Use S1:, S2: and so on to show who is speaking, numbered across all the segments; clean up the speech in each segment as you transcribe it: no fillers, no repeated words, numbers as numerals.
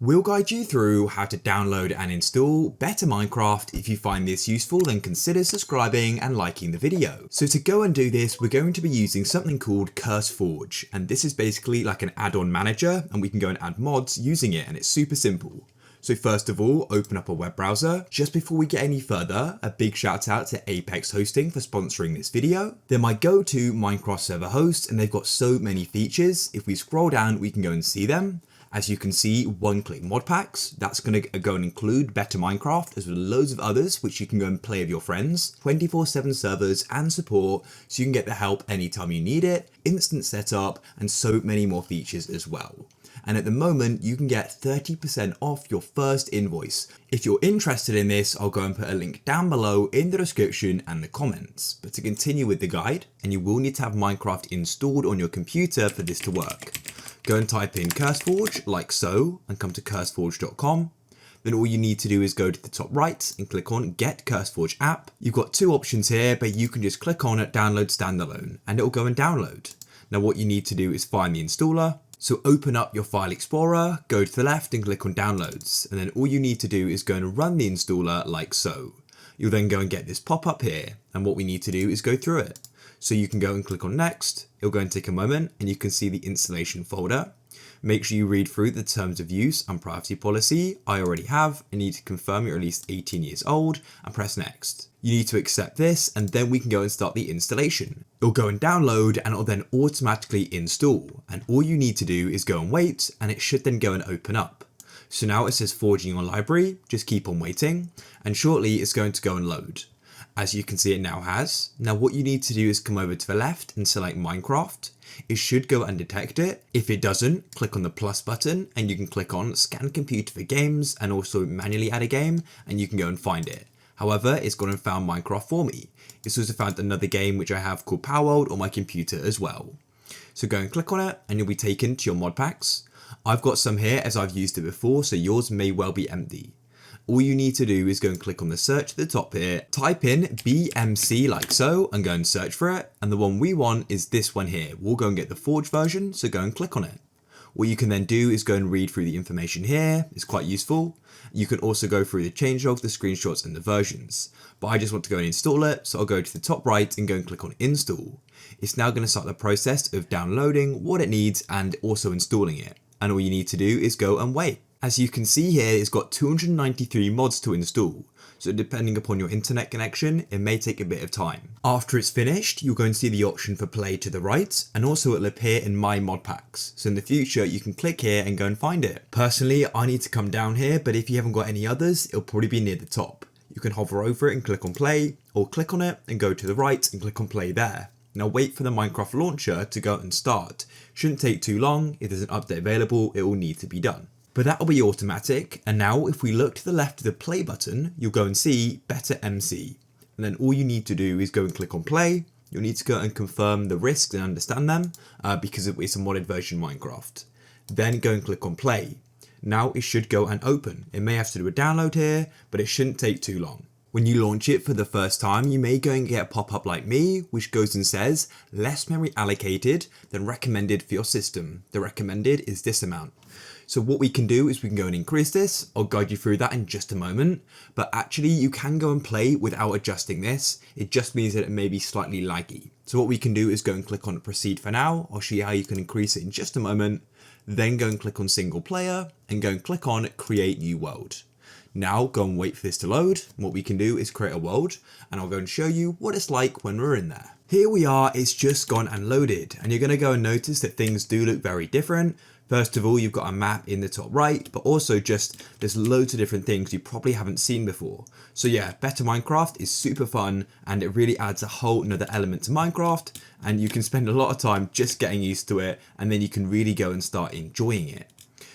S1: We'll guide you through how to download and install better Minecraft. If you find this useful, then consider subscribing and liking the video. So to go and do this, we're going to be using something called CurseForge, and this is basically like an add-on manager, and we can go and add mods using it, and it's super simple. So first of all, open up a web browser. Just before we get any further, a big shout out to Apex Hosting for sponsoring this video. They're my go-to Minecraft server host, and they've got so many features. If we scroll down, we can go and see them. As you can see, one-click Modpacks, that's going to go and include better Minecraft, as well as loads of others, which you can go and play with your friends. 24/7 servers and support, so you can get the help anytime you need it, instant setup, and so many more features as well. And at the moment, you can get 30% off your first invoice. If you're interested in this, I'll go and put a link down below in the description and the comments. But to continue with the guide, and you will need to have Minecraft installed on your computer for this to work. Go and type in CurseForge like so and come to curseforge.com. Then all you need to do is go to the top right and click on Get CurseForge App. You've got two options here, but you can just click on it, Download Standalone, and it'll go and download. Now what you need to do is find the installer. So open up your file explorer, go to the left and click on Downloads. And then all you need to do is go and run the installer like so. You'll then go and get this pop-up here. And what we need to do is go through it. So you can go and click on Next, it'll go and take a moment and you can see the installation folder. Make sure you read through the terms of use and privacy policy. I already have. I need to confirm you're at least 18 years old and press Next. You need to accept this and then we can go and start the installation. It'll go and download and it'll then automatically install. And all you need to do is go and wait and it should then go and open up. So now it says forging on library, just keep on waiting and shortly it's going to go and load. As you can see, it now has. Now what you need to do is come over to the left and select Minecraft. It should go and detect it. If it doesn't, click on the plus button and you can click on Scan Computer for Games and also manually add a game and you can go and find it. However, it's gone and found Minecraft for me. It's also found another game which I have called Power World on my computer as well. So go and click on it and you'll be taken to your mod packs. I've got some here as I've used it before, so yours may well be empty. All you need to do is go and click on the search at the top here, type in BMC like so and go and search for it. And the one we want is this one here. We'll go and get the Forge version, so go and click on it. What you can then do is go and read through the information here. It's quite useful. You can also go through the changelog, the screenshots and the versions. But I just want to go and install it, so I'll go to the top right and go and click on install. It's now going to start the process of downloading what it needs and also installing it. And all you need to do is go and wait. As you can see here, it's got 293 mods to install, so depending upon your internet connection, it may take a bit of time. After it's finished, you'll go and see the option for play to the right, and also it'll appear in my mod packs. So in the future, you can click here and go and find it. Personally, I need to come down here, but if you haven't got any others, it'll probably be near the top. You can hover over it and click on play, or click on it and go to the right and click on play there. Now wait for the Minecraft launcher to go and start. Shouldn't take too long. If there's an update available, it will need to be done. But that'll be automatic. And now if we look to the left of the play button, you'll go and see Better MC. And then all you need to do is go and click on play. You'll need to go and confirm the risks and understand them because it's a modded version of Minecraft. Then go and click on play. Now it should go and open. It may have to do a download here, but it shouldn't take too long. When you launch it for the first time, you may go and get a pop-up like me, which goes and says, less memory allocated than recommended for your system. The recommended is this amount. So what we can do is we can go and increase this. I'll guide you through that in just a moment, but actually you can go and play without adjusting this. It just means that it may be slightly laggy. So what we can do is go and click on proceed for now. I'll show you how you can increase it in just a moment. Then go and click on single player and go and click on create new world. Now go and wait for this to load. What we can do is create a world and I'll go and show you what it's like when we're in there. Here we are, it's just gone and loaded and you're going to go and notice that things do look very different. First of all, you've got a map in the top right, but also just there's loads of different things you probably haven't seen before. So yeah, Better Minecraft is super fun and it really adds a whole another element to Minecraft and you can spend a lot of time just getting used to it and then you can really go and start enjoying it.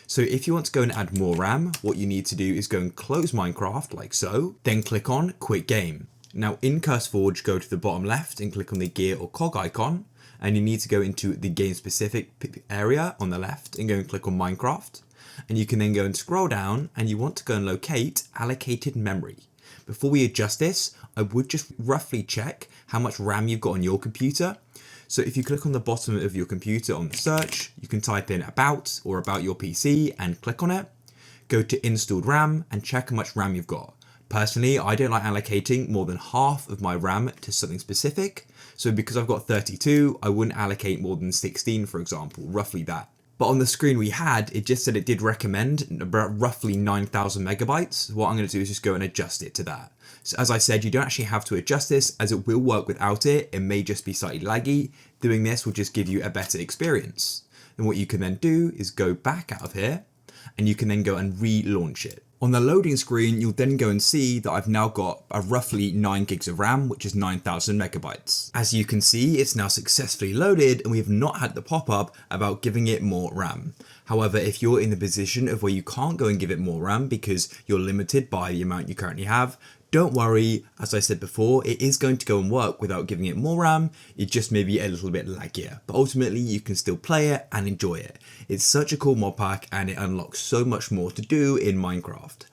S1: So if you want to go and add more RAM, what you need to do is go and close Minecraft like so, then click on Quit Game. Now in CurseForge, go to the bottom left and click on the gear or cog icon. And you need to go into the game specific area on the left and go and click on Minecraft. And you can then go and scroll down and you want to go and locate allocated memory. Before we adjust this, I would just roughly check how much RAM you've got on your computer. So if you click on the bottom of your computer on the search, you can type in about or about your PC and click on it. go to installed RAM and check how much RAM you've got. Personally, I don't like allocating more than half of my RAM to something specific. So because I've got 32, I wouldn't allocate more than 16, for example, roughly that. But on the screen we had, it just said it did recommend about roughly 9,000 megabytes. What I'm going to do is just go and adjust it to that. So as I said, you don't actually have to adjust this as it will work without it. It may just be slightly laggy. Doing this will just give you a better experience. And what you can then do is go back out of here and you can then go and relaunch it. On the loading screen, you'll then go and see that I've now got a roughly 9 gigs of RAM, which is 9,000 megabytes. As you can see, it's now successfully loaded and we have not had the pop-up about giving it more RAM. However, if you're in the position of where you can't go and give it more RAM because you're limited by the amount you currently have, don't worry, as I said before, it is going to go and work without giving it more RAM, it just may be a little bit laggier, but ultimately you can still play it and enjoy it. It's such a cool mod pack and it unlocks so much more to do in Minecraft.